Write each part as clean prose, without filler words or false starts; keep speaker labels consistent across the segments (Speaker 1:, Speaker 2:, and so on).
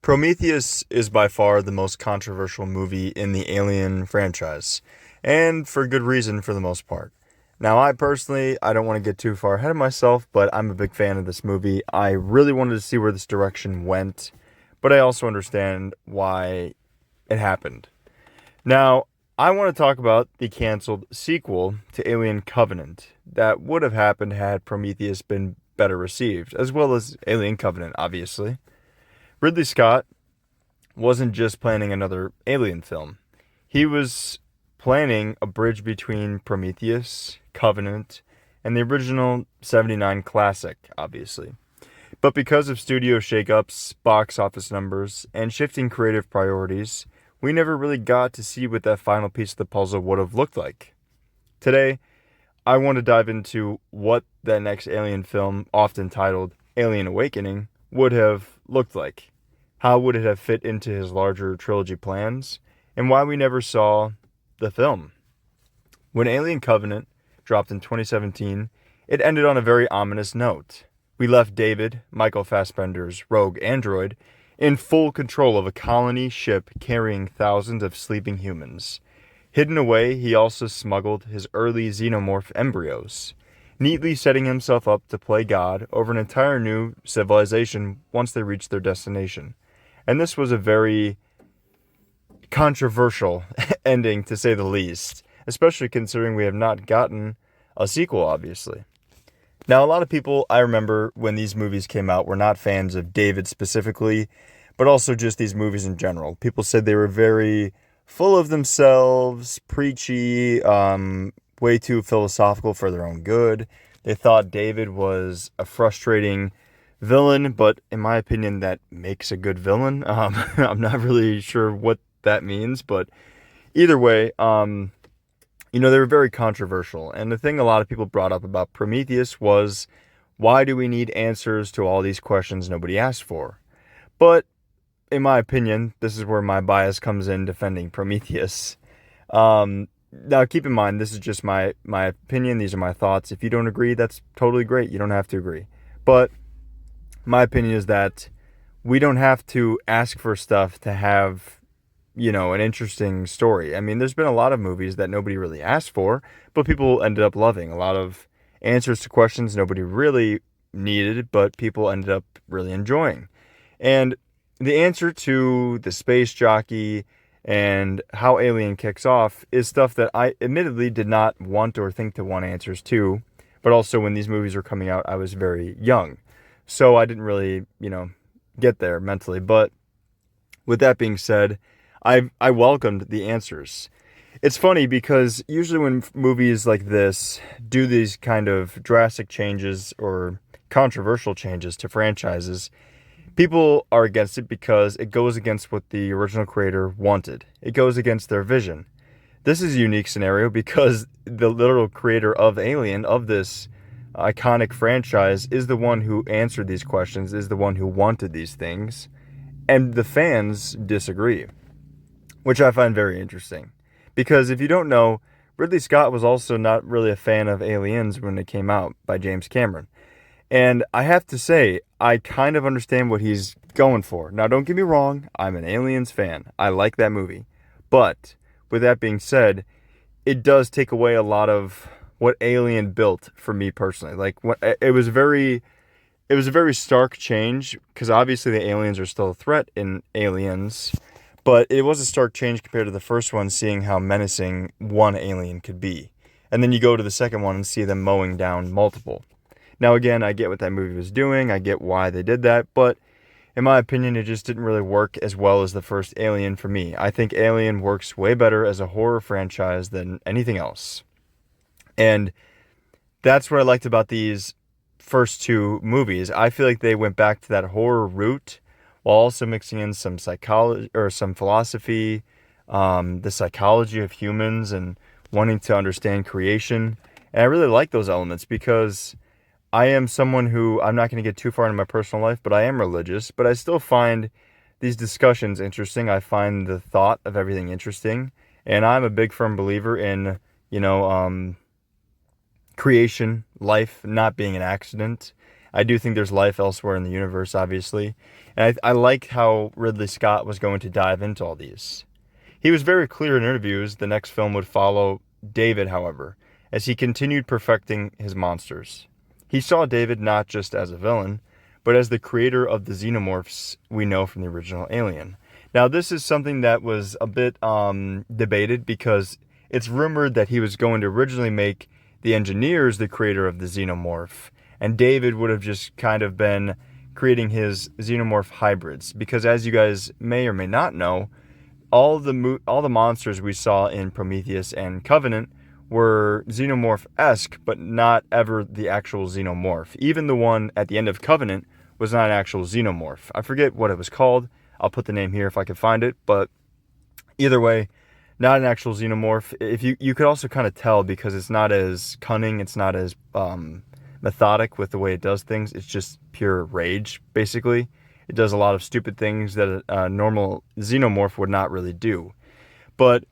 Speaker 1: Prometheus is by far the most controversial movie in the Alien franchise, and for good reason for the most part. Now, I don't want to get too far ahead of myself, but I'm a big fan of this movie. I really wanted to see where this direction went, but I also understand why it happened. Now, I want to talk about the canceled sequel to Alien Covenant that would have happened had Prometheus been better received, as well as Alien Covenant, obviously. Ridley Scott wasn't just planning another Alien film. He was planning a bridge between Prometheus, Covenant, and the original 79 classic, obviously. But because of studio shakeups, box office numbers, and shifting creative priorities, we never really got to see what that final piece of the puzzle would have looked like. Today, I want to dive into what that next Alien film, often titled Alien Awakening, would have looked like. How would it have fit into his larger trilogy plans, and why we never saw the film. When Alien Covenant dropped in 2017, it ended on a very ominous note. We left David, Michael Fassbender's rogue android, in full control of a colony ship carrying thousands of sleeping humans. Hidden away, he also smuggled his early xenomorph embryos, neatly setting himself up to play God over an entire new civilization once they reached their destination. And this was a very controversial ending, to say the least, especially considering we have not gotten a sequel, obviously. Now, a lot of people, I remember when these movies came out, were not fans of David specifically, but also just these movies in general. People said they were very full of themselves, preachy, way too philosophical for their own good. They thought David was a frustrating villain, but in my opinion, that makes a good villain. I'm not really sure what that means, but either way, they were very controversial. And the thing a lot of people brought up about Prometheus was, why do we need answers to all these questions nobody asked for? But in my opinion, this is where my bias comes in defending Prometheus. Now, keep in mind, this is just my opinion. These are my thoughts. If you don't agree, that's totally great. You don't have to agree. But my opinion is that we don't have to ask for stuff to have, an interesting story. I mean, there's been a lot of movies that nobody really asked for, but people ended up loving. A lot of answers to questions nobody really needed, but people ended up really enjoying. And the answer to the space jockey and how Alien kicks off is stuff that I admittedly did not want or think to want answers to, but also when these movies were coming out, I was very young. So I didn't really, get there mentally. But with that being said, I welcomed the answers. It's funny because usually when movies like this do these kind of drastic changes or controversial changes to franchises, people are against it because it goes against what the original creator wanted. It goes against their vision. This is a unique scenario because the literal creator of Alien, of this iconic franchise, is the one who answered these questions, is the one who wanted these things, and the fans disagree, which I find very interesting. Because if you don't know, Ridley Scott was also not really a fan of Aliens when it came out by James Cameron. And I have to say, I kind of understand what he's going for. Now, don't get me wrong, I'm an Aliens fan. I like that movie. But with that being said, it does take away a lot of what Alien built for me personally. Like, it was a very stark change, because obviously the aliens are still a threat in Aliens, but it was a stark change compared to the first one, seeing how menacing one alien could be. And then you go to the second one and see them mowing down multiple. Now, again, I get what that movie was doing. I get why they did that. But in my opinion, it just didn't really work as well as the first Alien for me. I think Alien works way better as a horror franchise than anything else. And that's what I liked about these first two movies. I feel like they went back to that horror route while also mixing in some psychology or some philosophy, the psychology of humans and wanting to understand creation. And I really like those elements because I am someone who, I'm not going to get too far into my personal life, but I am religious, but I still find these discussions interesting. I find the thought of everything interesting. And I'm a big firm believer in, creation, life not being an accident. I do think there's life elsewhere in the universe, obviously. And I like how Ridley Scott was going to dive into all these. He was very clear in interviews the next film would follow David, however, as he continued perfecting his monsters. He saw David not just as a villain, but as the creator of the xenomorphs we know from the original Alien. Now, this is something that was a bit debated because it's rumored that he was going to originally make the engineers the creator of the xenomorph, and David would have just kind of been creating his xenomorph hybrids. Because as you guys may or may not know, all the monsters we saw in Prometheus and Covenant were xenomorph-esque, but not ever the actual xenomorph. Even the one at the end of Covenant was not an actual xenomorph. I forget what it was called. I'll put the name here if I can find it. But either way, not an actual xenomorph. If you could also kind of tell because it's not as cunning, it's not as methodic with the way it does things. It's just pure rage, basically. It does a lot of stupid things that a normal xenomorph would not really do. But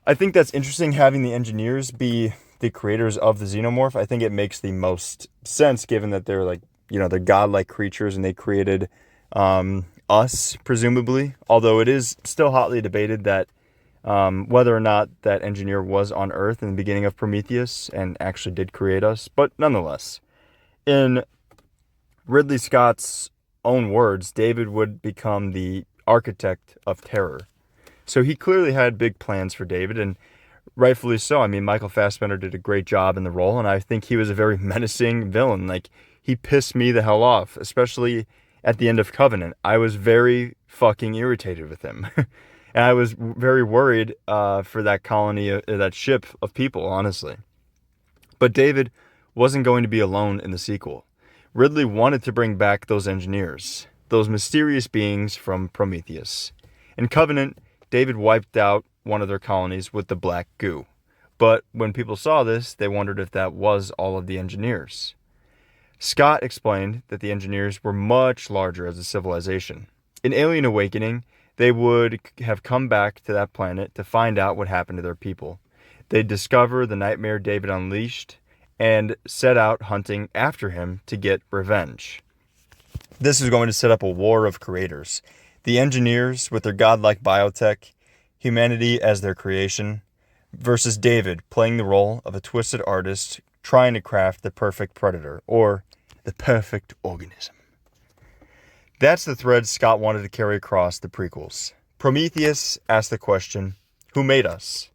Speaker 1: I think that's interesting having the engineers be the creators of the xenomorph. I think it makes the most sense given that they're like, they're godlike creatures and they created us, presumably. Although it is still hotly debated that whether or not that engineer was on Earth in the beginning of Prometheus and actually did create us. But nonetheless, in Ridley Scott's own words, David would become the architect of terror. So he clearly had big plans for David, and rightfully so. I mean, Michael Fassbender did a great job in the role, and I think he was a very menacing villain. Like, he pissed me the hell off, especially at the end of Covenant. I was very fucking irritated with him. And I was very worried for that colony, that ship of people, honestly. But David wasn't going to be alone in the sequel. Ridley wanted to bring back those engineers, those mysterious beings from Prometheus. In Covenant, David wiped out one of their colonies with the black goo. But when people saw this, they wondered if that was all of the engineers. Scott explained that the engineers were much larger as a civilization. In Alien Awakening, they would have come back to that planet to find out what happened to their people. They'd discover the nightmare David unleashed and set out hunting after him to get revenge. This is going to set up a war of creators. The engineers with their godlike biotech, humanity as their creation, versus David playing the role of a twisted artist trying to craft the perfect predator, or the perfect organism. That's the thread Scott wanted to carry across the prequels. Prometheus asked the question, who made us?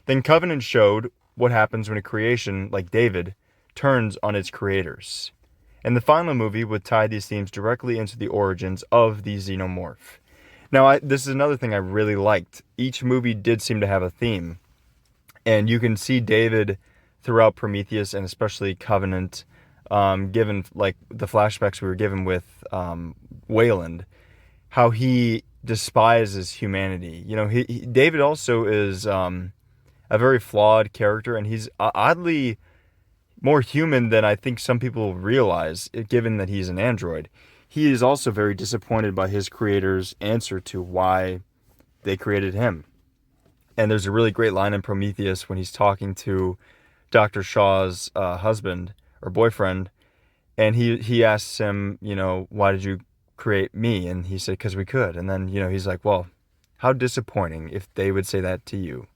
Speaker 1: Then Covenant showed what happens when a creation, like David, turns on its creators. And the final movie would tie these themes directly into the origins of the xenomorph. Now, this is another thing I really liked. Each movie did seem to have a theme. And you can see David throughout Prometheus and especially Covenant, given like the flashbacks we were given with Wayland, how he despises humanity. David also is a very flawed character, and he's oddly more human than I think some people realize, given that he's an android. He is also very disappointed by his creator's answer to why they created him. And there's a really great line in Prometheus when he's talking to Dr. Shaw's husband or boyfriend, and he asks him, why did you create me? And he said, because we could. And then, he's like, well, how disappointing if they would say that to you,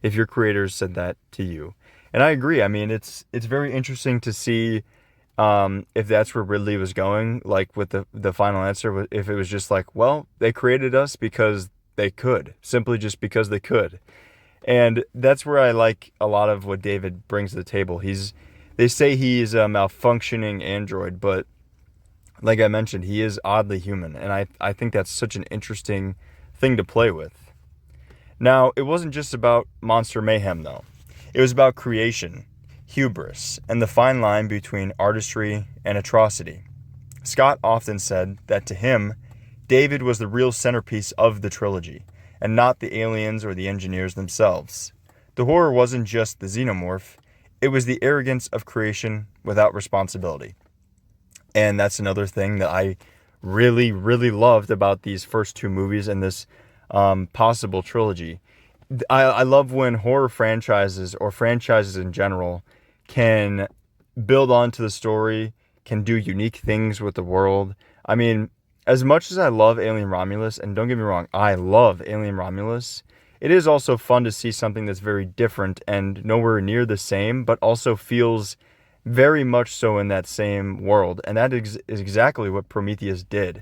Speaker 1: if your creators said that to you. And I agree. I mean, it's very interesting to see if that's where Ridley was going, like with the final answer, if it was just like, well, they created us because they could, simply just because they could. And that's where I like a lot of what David brings to the table. They say he's a malfunctioning android, but like I mentioned, he is oddly human. And I think that's such an interesting thing to play with. Now, it wasn't just about monster mayhem, though. It was about creation, hubris, and the fine line between artistry and atrocity. Scott often said that to him, David was the real centerpiece of the trilogy, and not the aliens or the engineers themselves. The horror wasn't just the xenomorph, it was the arrogance of creation without responsibility. And that's another thing that I really, really loved about these first two movies and this possible trilogy. I love when horror franchises or franchises in general can build onto the story, can do unique things with the world. I mean, as much as I love Alien Romulus, and don't get me wrong, I love Alien Romulus, it is also fun to see something that's very different and nowhere near the same, but also feels very much so in that same world. And that is exactly what Prometheus did.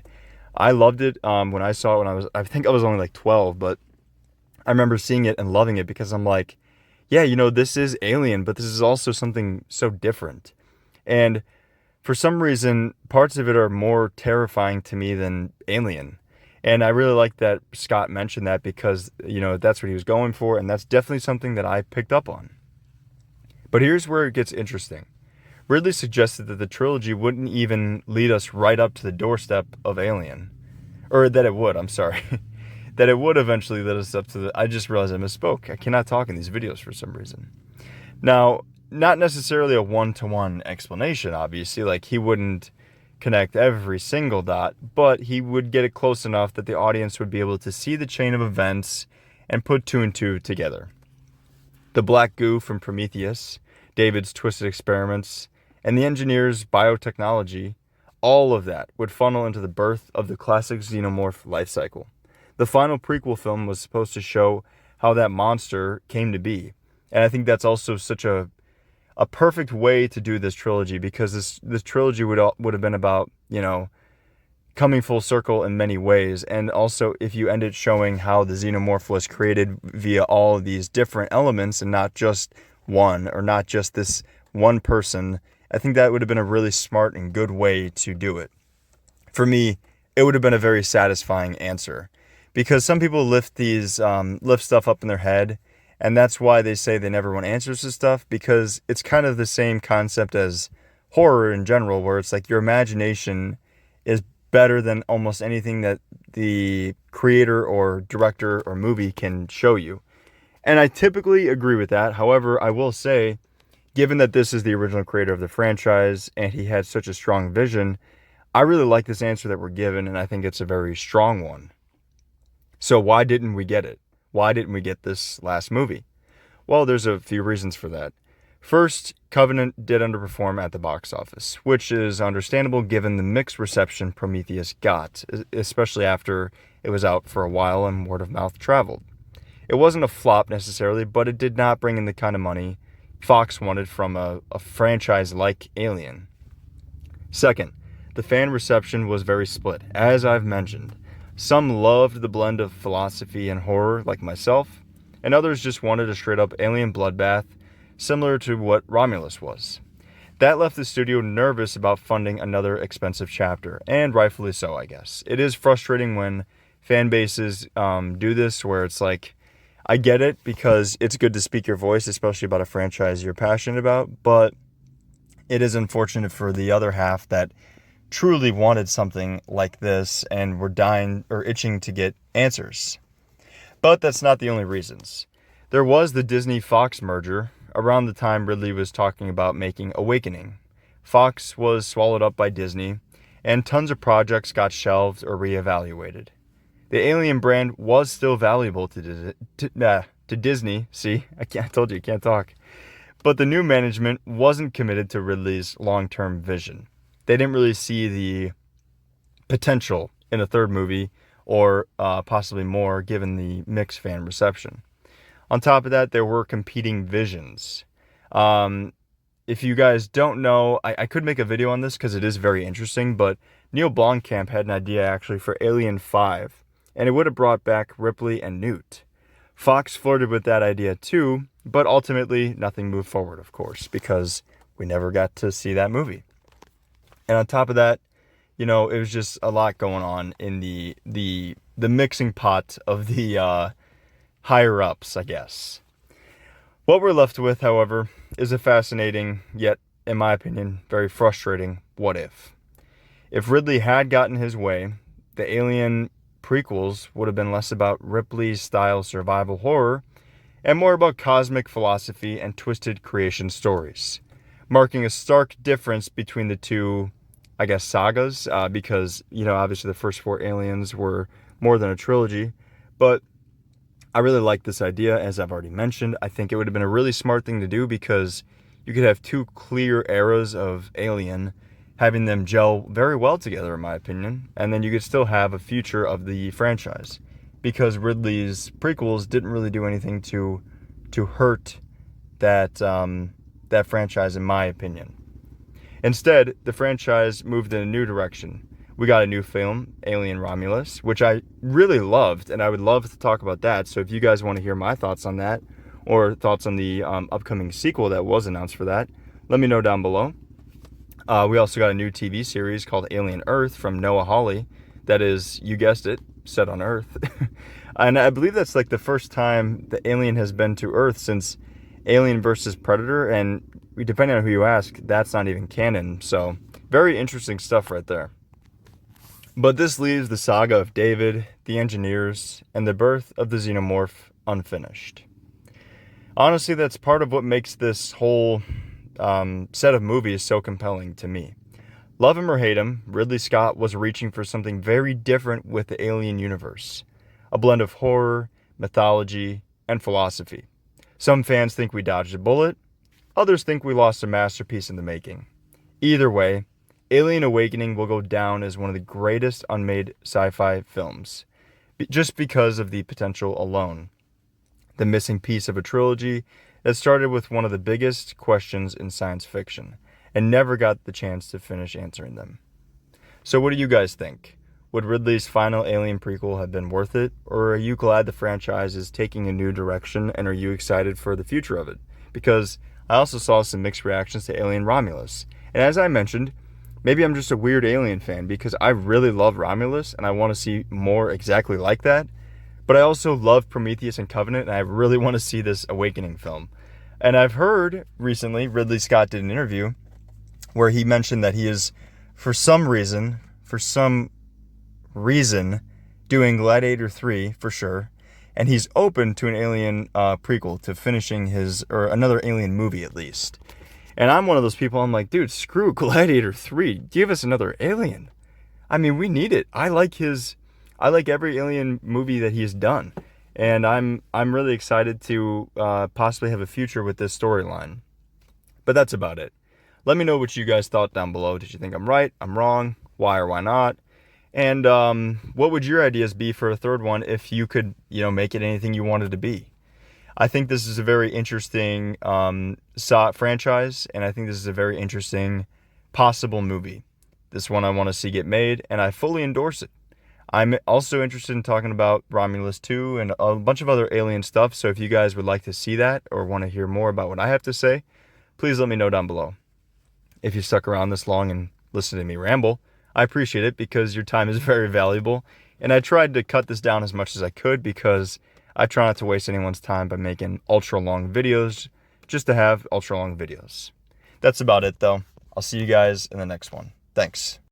Speaker 1: I loved it when I saw it I think I was only like 12, but I remember seeing it and loving it because I'm like, yeah, this is Alien, but this is also something so different. And for some reason, parts of it are more terrifying to me than Alien. And I really like that Scott mentioned that because, that's what he was going for, and that's definitely something that I picked up on. But here's where it gets interesting. Ridley suggested that the trilogy wouldn't even lead us right up to the doorstep of Alien. Or that it would, I'm sorry. That it would eventually lead us up to I just realized I misspoke. I cannot talk in these videos for some reason. Now, not necessarily a one-to-one explanation, obviously. Like, he wouldn't connect every single dot, but he would get it close enough that the audience would be able to see the chain of events and put two and two together. The black goo from Prometheus, David's twisted experiments, and the engineer's biotechnology, all of that would funnel into the birth of the classic xenomorph life cycle. The final prequel film was supposed to show how that monster came to be. And I think that's also such a perfect way to do this trilogy, because this trilogy would have been about, coming full circle in many ways. And also, if you end it showing how the xenomorph was created via all of these different elements and not just one, or not just this one person, I think that would have been a really smart and good way to do it. For me, it would have been a very satisfying answer, because some people lift stuff up in their head, and that's why they say they never want answers to stuff, because it's kind of the same concept as horror in general, where it's like your imagination is better than almost anything that the creator or director or movie can show you. And I typically agree with that. However, I will say, given that this is the original creator of the franchise and he had such a strong vision, I really like this answer that we're given, and I think it's a very strong one. So why didn't we get it? Why didn't we get this last movie? Well, there's a few reasons for that. First, Covenant did underperform at the box office, which is understandable given the mixed reception Prometheus got, especially after it was out for a while and word of mouth traveled. It wasn't a flop necessarily, but it did not bring in the kind of money Fox wanted from a franchise like Alien. Second, the fan reception was very split, as I've mentioned. Some loved the blend of philosophy and horror, like myself, and others just wanted a straight-up alien bloodbath, similar to what Romulus was. That left the studio nervous about funding another expensive chapter, and rightfully so, I guess. It is frustrating when fan bases do this, where it's like, I get it, because it's good to speak your voice, especially about a franchise you're passionate about, but it is unfortunate for the other half that truly wanted something like this and were dying or itching to get answers. But that's not the only reasons. There was the Disney-Fox merger around the time Ridley was talking about making Awakening. Fox was swallowed up by Disney, and tons of projects got shelved or reevaluated. The Alien brand was still valuable to Disney. See, I told you, I can't talk. But the new management wasn't committed to Ridley's long-term vision. They didn't really see the potential in a third movie, or possibly more, given the mixed fan reception. On top of that, there were competing visions. If you guys don't know, I could make a video on this because it is very interesting, but Neil Blomkamp had an idea actually for Alien 5, and it would have brought back Ripley and Newt. Fox flirted with that idea too, but ultimately nothing moved forward, of course, because we never got to see that movie. And on top of that, it was just a lot going on in the mixing pot of the higher ups, I guess. What we're left with, however, is a fascinating, yet, in my opinion, very frustrating what if. If Ridley had gotten his way, the Alien prequels would have been less about Ripley's style survival horror and more about cosmic philosophy and twisted creation stories, marking a stark difference between the two, I guess, sagas, because, obviously the first 4 Aliens were more than a trilogy, but I really like this idea, as I've already mentioned. I think it would have been a really smart thing to do, because you could have 2 clear eras of Alien having them gel very well together, in my opinion, and then you could still have a future of the franchise, because Ridley's prequels didn't really do anything to hurt that franchise, in my opinion. Instead, the franchise moved in a new direction. We got a new film, Alien Romulus, which I really loved, and I would love to talk about that. So if you guys want to hear my thoughts on that, or thoughts on the upcoming sequel that was announced for that, let me know down below. We also got a new TV series called Alien Earth from Noah Hawley. That is, you guessed it, set on Earth. And I believe that's like the first time the alien has been to Earth since Alien versus Predator. And depending on who you ask, that's not even canon. So very interesting stuff right there. But this leaves the saga of David, the engineers, and the birth of the xenomorph unfinished. Honestly, that's part of what makes this whole set of movies so compelling to me. Love him or hate him, Ridley Scott was reaching for something very different with the Alien universe. A blend of horror, mythology, and philosophy. Some fans think we dodged a bullet. Others think we lost a masterpiece in the making. Either way, Alien Awakening will go down as one of the greatest unmade sci-fi films, just because of the potential alone. The missing piece of a trilogy that started with one of the biggest questions in science fiction, and never got the chance to finish answering them. So what do you guys think? Would Ridley's final Alien prequel have been worth it, or are you glad the franchise is taking a new direction, and are you excited for the future of it? Because I also saw some mixed reactions to Alien Romulus, and as I mentioned, maybe I'm just a weird Alien fan because I really love Romulus and I want to see more exactly like that, but I also love Prometheus and Covenant, and I really want to see this Awakening film. And I've heard recently Ridley Scott did an interview where he mentioned that he is, for some reason, doing Gladiator 3 for sure, and he's open to an Alien prequel, to finishing his, or another Alien movie at least. And I'm one of those people, I'm like, dude, screw Gladiator 3, give us another Alien. I mean, we need it. I like every Alien movie that he's done, and I'm really excited to possibly have a future with this storyline. But that's about it. Let me know what you guys thought down below. Did you think I'm right? I'm wrong? Why or why not? And what would your ideas be for a third one if you could, make it anything you wanted to be? I think this is a very interesting franchise, and I think this is a very interesting possible movie. This one I want to see get made, and I fully endorse it. I'm also interested in talking about Romulus 2 and a bunch of other Alien stuff, so if you guys would like to see that or want to hear more about what I have to say, please let me know down below. If you stuck around this long and listened to me ramble, I appreciate it because your time is very valuable, and I tried to cut this down as much as I could because I try not to waste anyone's time by making ultra-long videos just to have ultra-long videos. That's about it, though. I'll see you guys in the next one. Thanks.